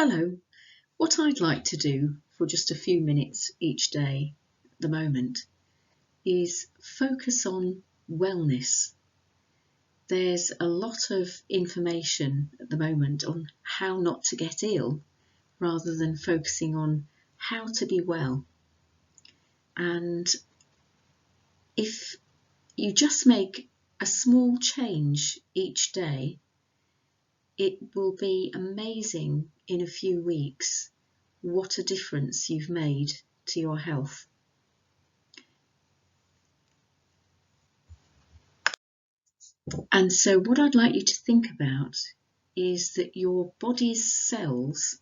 Hello, what I'd like to do for just a few minutes each day at the moment is focus on wellness. There's a lot of information at the moment on how not to get ill rather than focusing on how to be well. And if you just make a small change each day, it will be amazing in a few weeks what a difference you've made to your health. And so what I'd like you to think about is that your body's cells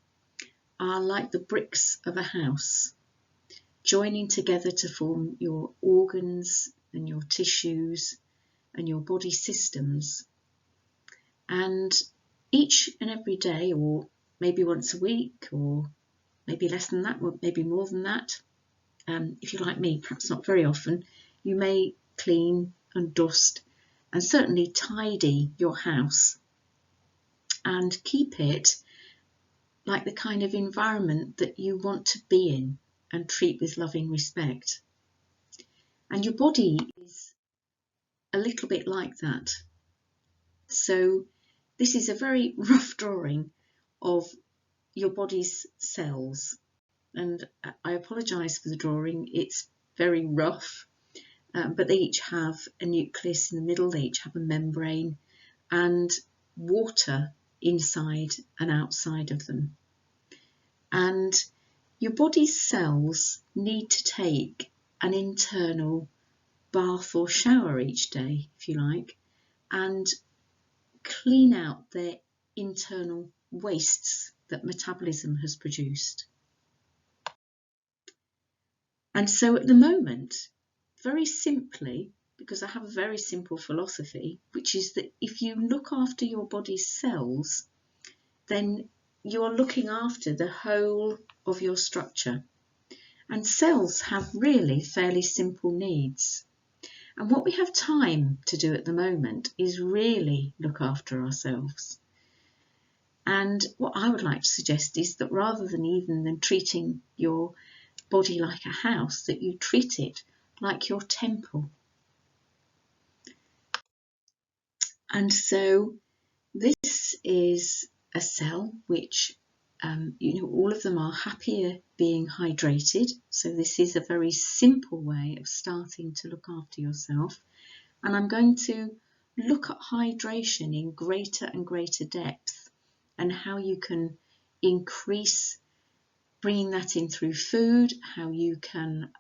are like the bricks of a house, joining together to form your organs and your tissues and your body systems. And each and every day, or maybe once a week, or maybe less than that, or maybe more than that, if you're like me, perhaps not very often, you may clean and dust and certainly tidy your house and keep it like the kind of environment that you want to be in and treat with loving respect. And your body is a little bit like that. So this is a very rough drawing of your body's cells. And I apologise for the drawing, it's very rough, but they each have a nucleus in the middle, they each have a membrane and water inside and outside of them. And your body's cells need to take an internal bath or shower each day, if you like, and clean out their internal wastes that metabolism has produced. And so at the moment, very simply, because I have a very simple philosophy, which is that if you look after your body's cells, then you're looking after the whole of your structure. And cells have really fairly simple needs. And what we have time to do at the moment is really look after ourselves. And what I would like to suggest is that rather than treating your body like a house, that you treat it like your temple. And so this is a cell which, all of them are happier being hydrated. So this is a very simple way of starting to look after yourself. And I'm going to look at hydration in greater and greater depth and how you can increase bringing that in through food, how you can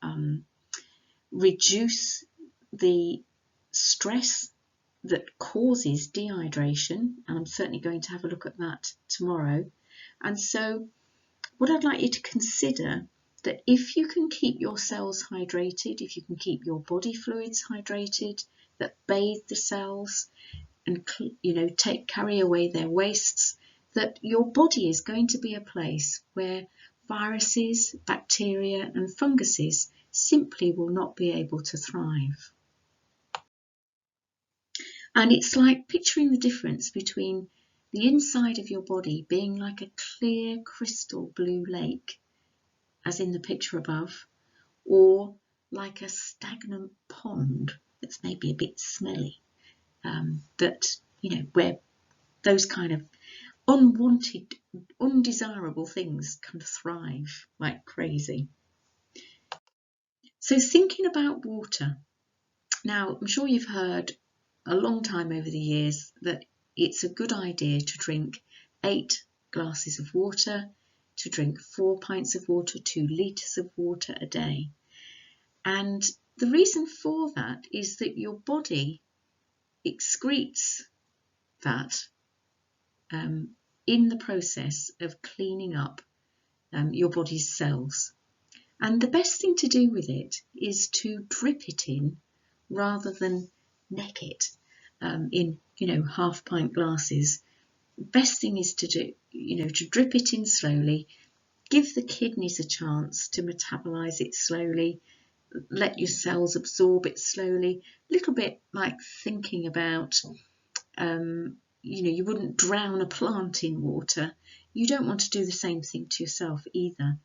reduce the stress that causes dehydration, and I'm certainly going to have a look at that tomorrow. And so what I'd like you to consider, that if you can keep your cells hydrated, if you can keep your body fluids hydrated, that bathe the cells and carry away their wastes, that your body is going to be a place where viruses, bacteria and funguses simply will not be able to thrive. And it's like picturing the difference between the inside of your body being like a clear crystal blue lake, as in the picture above, or like a stagnant pond that's maybe a bit smelly, where those kind of unwanted, undesirable things can thrive like crazy. So thinking about water. Now, I'm sure you've heard a long time over the years that it's a good idea to drink 8 glasses of water, to drink 4 pints of water, 2 litres of water a day. And the reason for that is that your body excretes that in the process of cleaning up your body's cells. And the best thing to do with it is to drip it in rather than neck it in half pint glasses. Best thing is to do, to drip it in slowly, give the kidneys a chance to metabolize it slowly, let your cells absorb it slowly, a little bit like thinking about you wouldn't drown a plant in water. You don't want to do the same thing to yourself either.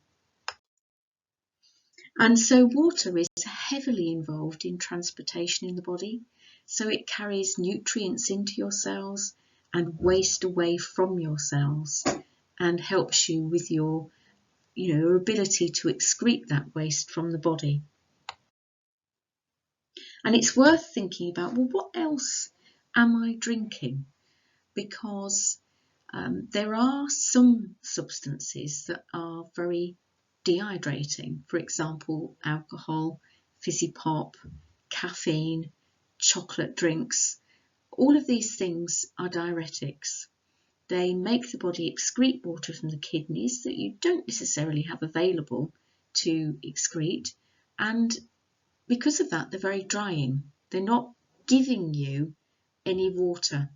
And so water is heavily involved in transportation in the body. So it carries nutrients into your cells and waste away from your cells, and helps you with your ability to excrete that waste from the body. And it's worth thinking about, well, what else am I drinking? Because there are some substances that are very dehydrating. For example, alcohol, fizzy pop, caffeine, chocolate drinks. All of these things are diuretics. They make the body excrete water from the kidneys that you don't necessarily have available to excrete, and because of that, they're very drying. They're not giving you any water.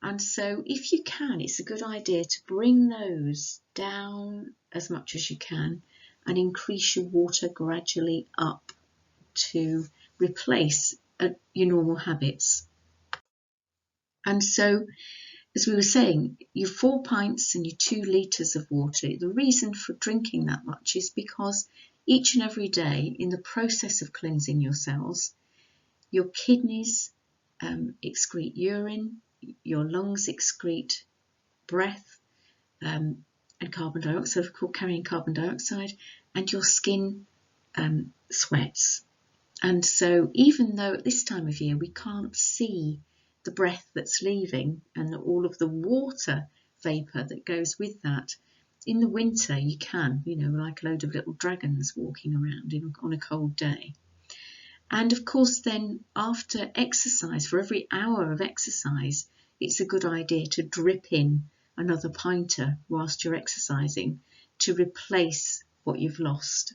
And so if you can, it's a good idea to bring those down as much as you can and increase your water gradually up to replace your normal habits. And so, as we were saying, your 4 pints and your 2 litres of water, the reason for drinking that much is because each and every day, in the process of cleansing your cells, your kidneys excrete urine, your lungs excrete breath and carbon dioxide, of course, carrying carbon dioxide, and your skin sweats. And so even though at this time of year we can't see the breath that's leaving and all of the water vapour that goes with that, in the winter you can, like a load of little dragons walking around on a cold day. And of course then after exercise, for every hour of exercise, it's a good idea to drip in another pinter whilst you're exercising to replace what you've lost.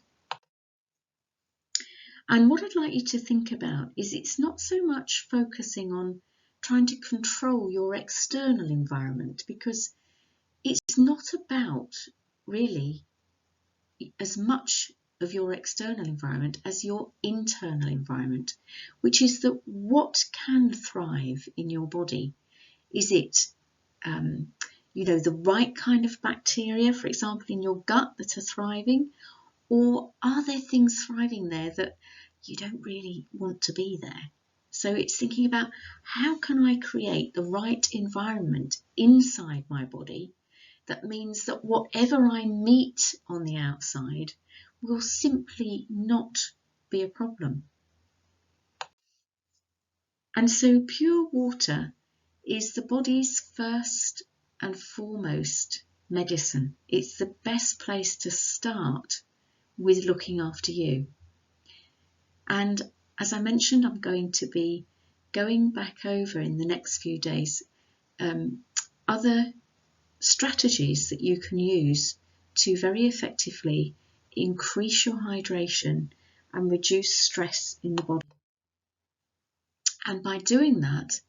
And what I'd like you to think about is it's not so much focusing on trying to control your external environment, because it's not about really as much of your external environment as your internal environment, which is that what can thrive in your body. Is it the right kind of bacteria, for example, in your gut that are thriving, or are there things thriving there that you don't really want to be there? So it's thinking about, how can I create the right environment inside my body that means that whatever I meet on the outside will simply not be a problem. And so pure water is the body's first and foremost medicine. It's the best place to start with looking after you. And as I mentioned, I'm going to be going back over in the next few days other strategies that you can use to very effectively increase your hydration and reduce stress in the body. And by doing that,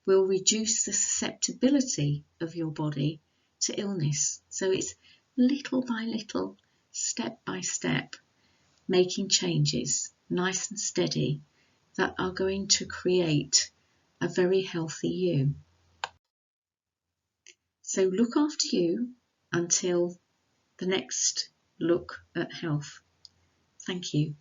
we'll reduce the susceptibility of your body to illness. So it's little by little, step by step, making changes, nice and steady, that are going to create a very healthy you. So look after you until the next look at health. Thank you.